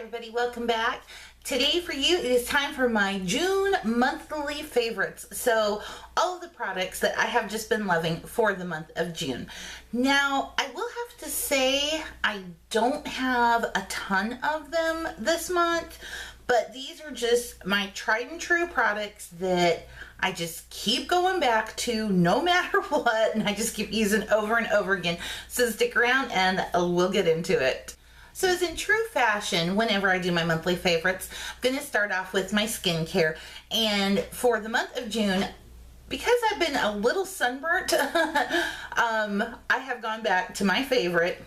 everybody, welcome back. Today for you, it is time for my June monthly favorites. So all of the products that I have just been loving for the month of June. Now, I will have to say I don't have a ton of them this month, but these are just my tried and true products that I just keep going back to no matter what, and I just keep using over and over again. So stick around and we'll get into it. So as in true fashion, whenever I do my monthly favorites, I'm going to start off with my skincare. And for the month of June, because I've been a little sunburnt, I have gone back to my favorite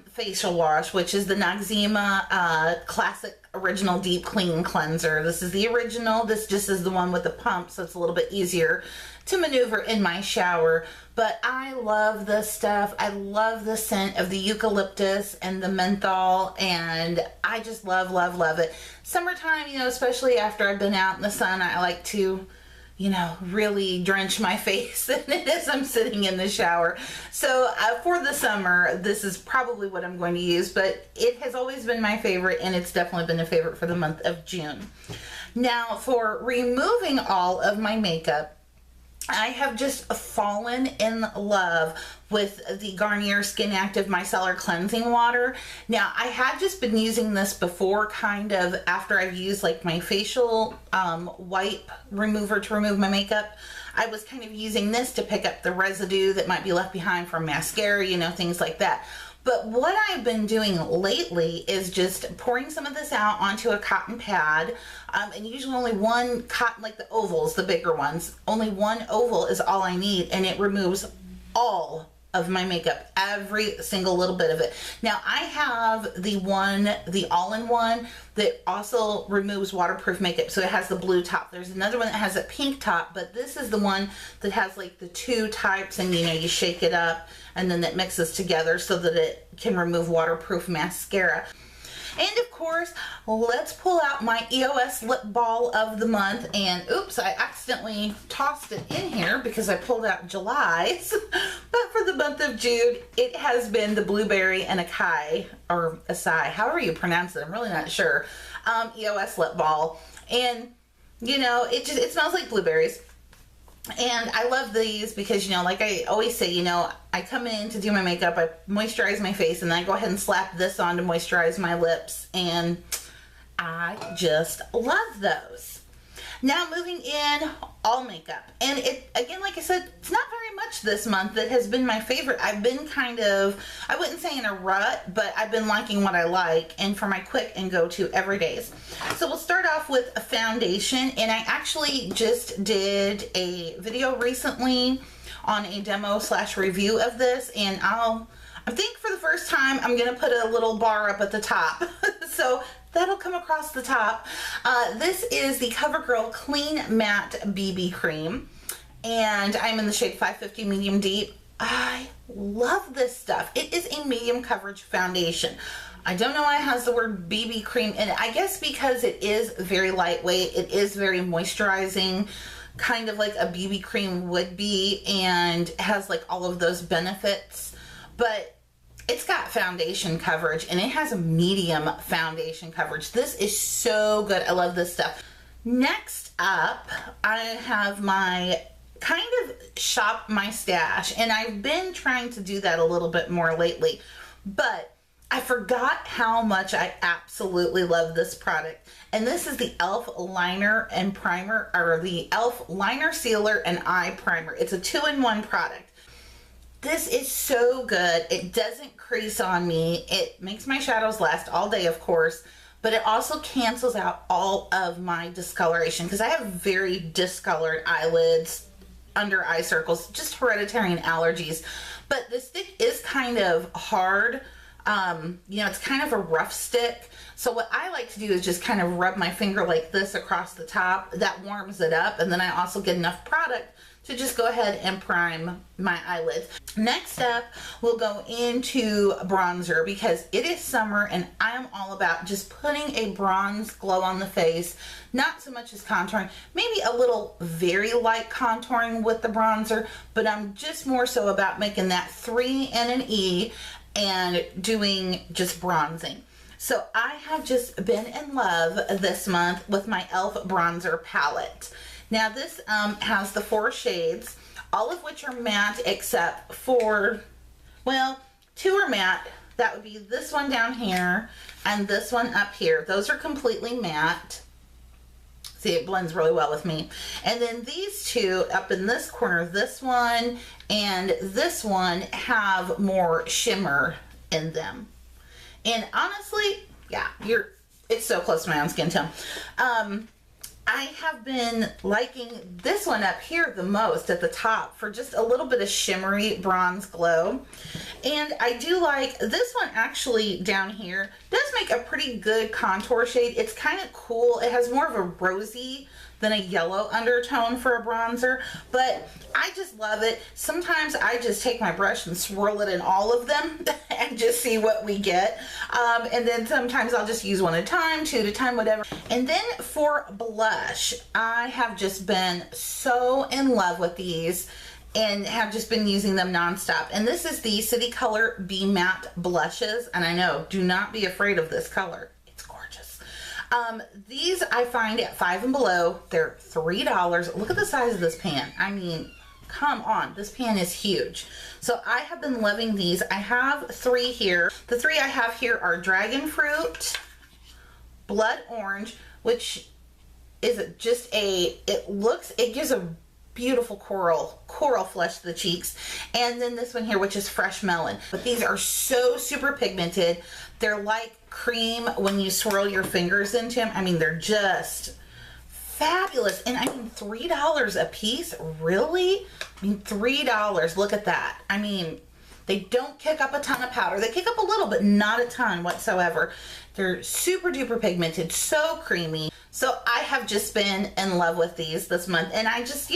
facial wash, which is the Noxema Classic Original Deep Clean Cleanser. This is the original. This just is the one with the pump, so it's a little bit easier to maneuver in my shower. But I love this stuff. I love the scent of the eucalyptus and the menthol, and I just love, love, love it. Summertime, you know, especially after I've been out in the sun, I like to, you know, really drench my face in it as I'm sitting in the shower. So for the summer, this is probably what I'm going to use, but it has always been my favorite, and it's definitely been a favorite for the month of June. Now, for removing all of my makeup, I have just fallen in love with the Garnier Skin Active Micellar Cleansing Water. Now, I had just been using this before, kind of after I've used like my facial wipe remover to remove my makeup. I was kind of using this to pick up the residue that might be left behind from mascara, you know, things like that. But what I've been doing lately is just pouring some of this out onto a cotton pad, and usually only one cotton, like the ovals, the bigger ones, only one oval is all I need, and it removes all of my makeup, every single little bit of it. Now, I have the all-in-one that also removes waterproof makeup, so it has the blue top. There's another one that has a pink top, but this is the one that has like the two types, and you know, you shake it up and then it mixes together so that it can remove waterproof mascara. And of course, let's pull out my e.o.s. lip ball of the month. And oops, I accidentally tossed it in here because I pulled out July's. But for the month of June, it has been the blueberry and acai, or acai, however you pronounce it, I'm really not sure, e.o.s. lip ball. And you know, it smells like blueberries. And I love these because, you know, like I always say, you know, I come in to do my makeup, I moisturize my face, and then I go ahead and slap this on to moisturize my lips, and I just love those. Now moving in, all makeup. And it, again, like I said, it's not very much this month that has been my favorite. I've been kind of, I wouldn't say in a rut, but I've been liking what I like, and for my quick and go-to everydays. So we'll start off with a foundation, and I actually just did a video recently on a demo / review of this, and I think for the first time I'm gonna put a little bar up at the top. So that'll come across the top. This is the CoverGirl Clean Matte BB Cream, and I'm in the shade 550 Medium Deep. I love this stuff. It is a medium coverage foundation. I don't know why it has the word BB cream in it. I guess because it is very lightweight. It is very moisturizing, kind of like a BB cream would be, and has like all of those benefits. But it's got foundation coverage, and it has a medium foundation coverage. This is so good. I love this stuff. Next up, I have my kind of shop my stash, and I've been trying to do that a little bit more lately, but I forgot how much I absolutely love this product. And this is the e.l.f. liner and primer, or the e.l.f. liner sealer and eye primer. It's a 2-in-1 product. This is so good. It doesn't crease on me. It makes my shadows last all day, of course, but it also cancels out all of my discoloration, because I have very discolored eyelids, under eye circles, just hereditary and allergies. But the stick is kind of hard. You know, it's kind of a rough stick. So what I like to do is just kind of rub my finger like this across the top. That warms it up, and then I also get enough product to just go ahead and prime my eyelids. Next up, we'll go into bronzer, because it is summer and I'm all about just putting a bronze glow on the face, not so much as contouring, maybe a little very light contouring with the bronzer, but I'm just more so about making that 3 and an E and doing just bronzing. So I have just been in love this month with my e.l.f. bronzer palette. Now this has the 4 shades, all of which are matte except for, well, 2 are matte. That would be this one down here and this one up here. Those are completely matte. See, it blends really well with me. And then these 2 up in this corner, this one and this one, have more shimmer in them. And honestly, yeah, it's so close to my own skin tone. I have been liking this one up here the most at the top for just a little bit of shimmery bronze glow. And I do like this one actually down here. Does make a pretty good contour shade. It's kind of cool. It has more of a rosy than a yellow undertone for a bronzer, but I just love it. Sometimes I just take my brush and swirl it in all of them and just see what we get. And then sometimes I'll just use one at a time, 2 at a time, whatever. And then for blush, I have just been so in love with these and have just been using them nonstop. And this is the City Color Be Matte Blushes. And I know, do not be afraid of this color. These I find at Five and Below. They're $3. Look at the size of this pan. I mean, come on, this pan is huge. So I have been loving these. I have 3 here. The 3 I have here are Dragon Fruit, Blood Orange, which is just it gives a beautiful coral flush to the cheeks, and then this one here, which is Fresh Melon. But these are so super pigmented. They're like cream when you swirl your fingers into them. I mean, they're just fabulous. And I mean, $3 a piece, really? I mean, $3, look at that. I mean, they don't kick up a ton of powder. They kick up a little, but not a ton whatsoever. They're super duper pigmented, so creamy. So I have just been in love with these this month, and I just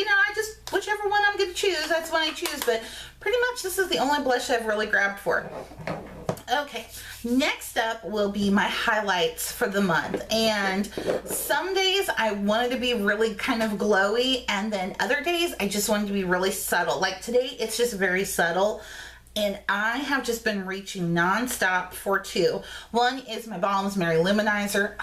whichever one I'm gonna choose, that's one I choose, but pretty much this is the only blush I've really grabbed for. Okay, next up will be my highlights for the month, and some days I wanted to be really kind of glowy, and then other days I just wanted to be really subtle. Like today, it's just very subtle. And I have just been reaching nonstop for 2. One is my Balm's Mary Luminizer.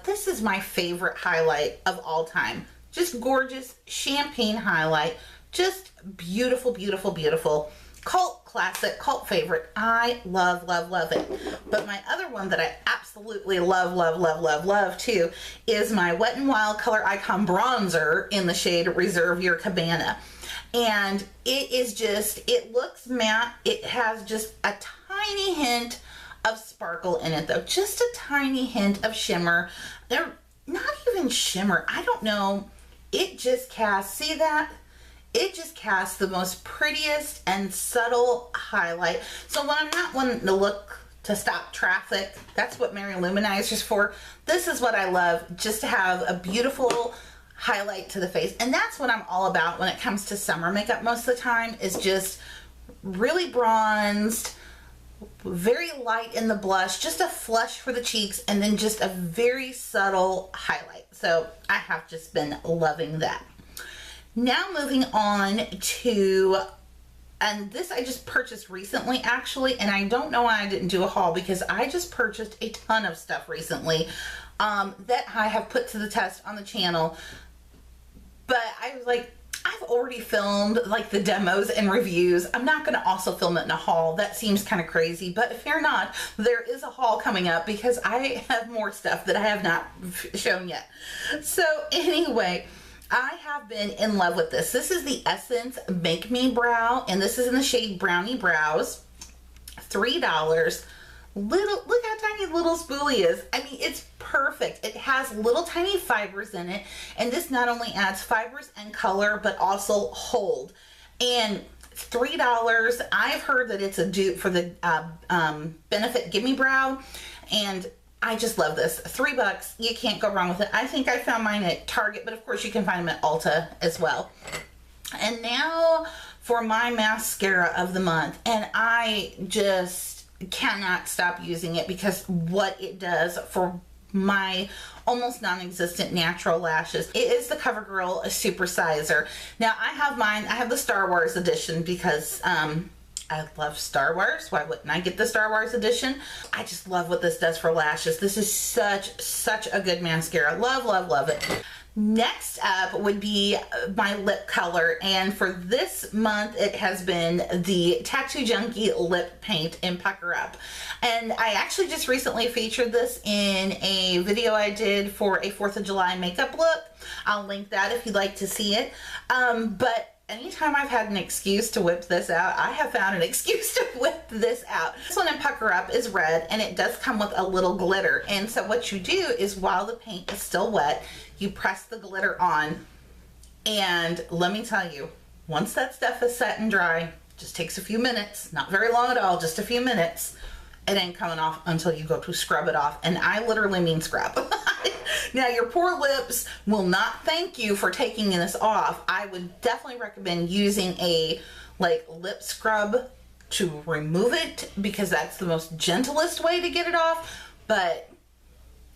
This is my favorite highlight of all time. Just gorgeous champagne highlight. Just beautiful, beautiful, beautiful. Cult classic, cult favorite. I love, love, love it. But my other one that I absolutely love, love, love, love, love too is my Wet n Wild ColorIcon bronzer in the shade Reserve Your Cabana. And it is just, it looks matte. It has just a tiny hint of sparkle in it though. Just a tiny hint of shimmer. They're not even shimmer. I don't know. It just casts, see that? It just casts the most prettiest and subtle highlight. So when I'm not wanting to look to stop traffic, that's what Mary Luminizer's for. This is what I love, just to have a beautiful highlight to the face. And that's what I'm all about when it comes to summer makeup most of the time, is just really bronzed, very light in the blush, just a flush for the cheeks, and then just a very subtle highlight. So I have just been loving that. Now moving on to, and this I just purchased recently actually, and I don't know why I didn't do a haul because I just purchased a ton of stuff recently that I have put to the test on the channel. But I was like, I've already filmed like the demos and reviews. I'm not going to also film it in a haul. That seems kind of crazy, but fear not, there is a haul coming up because I have more stuff that I have not shown yet. So anyway, I have been in love with this. This is the Essence Make Me Brow, and this is in the shade Brownie Brows. $3. Look how tiny little spoolie is. I mean, it's perfect. It has little tiny fibers in it, and this not only adds fibers and color, but also hold. And $3. I've heard that it's a dupe for the Benefit Gimme Brow, and I just love this. $3. You can't go wrong with it. I think I found mine at Target, but of course you can find them at Ulta as well. And now for my mascara of the month, and I just cannot stop using it because what it does for my almost non-existent natural lashes. It is the CoverGirl Supersizer. Now I have mine, I have the Star Wars edition because I love Star Wars. Why wouldn't I get the Star Wars edition? I just love what this does for lashes. This is such a good mascara. Love it. Next up would be my lip color, and for this month it has been the Tattoo Junkie lip paint in Pucker Up. And I actually just recently featured this in a video I did for a 4th of July makeup look. I'll link that if you'd like to see it. But anytime I've had an excuse to whip this out, I have found an excuse to whip this out. This one in Pucker Up is red, and it does come with a little glitter. And so what you do is, while the paint is still wet, you press the glitter on, and let me tell you, once that stuff is set and dry, just takes a few minutes, not very long at all, just a few minutes, it ain't coming off until you go to scrub it off. And I literally mean scrub. Now, your poor lips will not thank you for taking this off. I would definitely recommend using a lip scrub to remove it, because that's the most gentlest way to get it off. But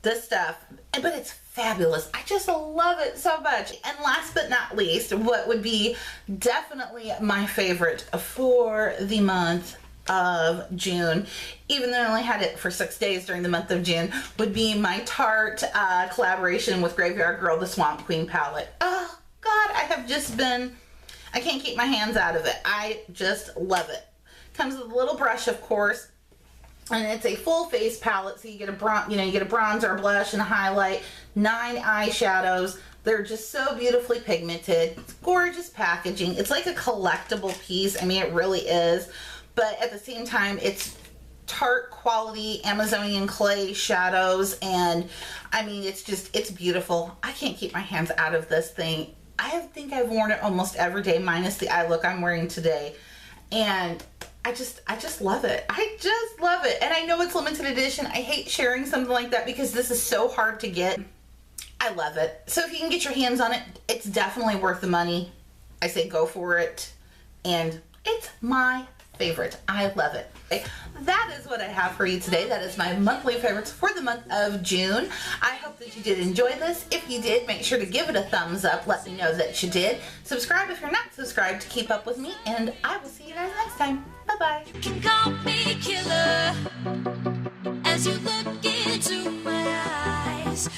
this stuff, but it's fabulous. I just love it so much. And last but not least, what would be definitely my favorite for the month of June, even though I only had it for 6 days during the month of June, would be my Tarte collaboration with Graveyard Girl, the Swamp Queen palette. Oh God, I can't keep my hands out of it. I just love it. Comes with a little brush, of course, and it's a full face palette, so you get a bronzer, a blush, and a highlight, 9 eyeshadows. They're just so beautifully pigmented. It's gorgeous packaging. It's like a collectible piece. I mean, it really is. But at the same time, it's Tarte quality Amazonian clay shadows, and I mean, it's beautiful. I can't keep my hands out of this thing. I think I've worn it almost every day, minus the eye look I'm wearing today, and I just love it. I just love it. And I know it's limited edition. I hate sharing something like that because this is so hard to get. I love it. So if you can get your hands on it, it's definitely worth the money. I say go for it, and it's my favorite. I love it. That is what I have for you today. That is my monthly favorites for the month of June. I hope that you did enjoy this. If you did, make sure to give it a thumbs up. Let me know that you did. Subscribe if you're not subscribed to keep up with me, and I will see you guys next time. Bye-bye. You can call me killer as you look into my eyes.